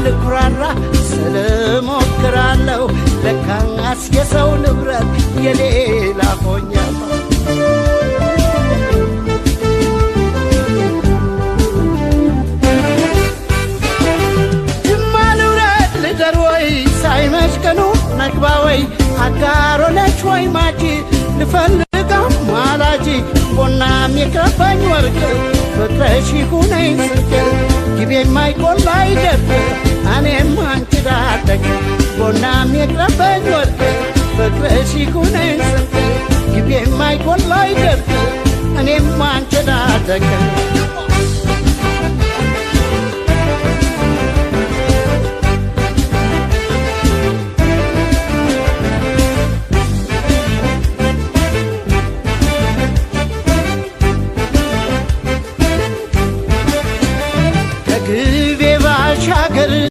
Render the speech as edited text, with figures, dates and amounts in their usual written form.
ልኩራራ ስለሞክራለሁ ለካስ የሰው ንብረት የሌላ ሆኛለሁ ጅማልውረድ ልደር ወይ ሳይመሽ ቀኑ ነግባ ወይ አጋሮ ነች ወይ ማጂ ልፈልጋው ማላጂ ቦናም የከፋኝ ወርቅ ፍቅረሽ ይሁነኝ ስንቅ ግቤ የማይቆላ አይደር እኔም አንቺ ዳደግ ቦናም የከፋኝ ወርቅ ፍቅረሽ ይሁነኝ ስንቅ ግቤ የማይቆላ አይደር እኔም አንቺ ዳደግ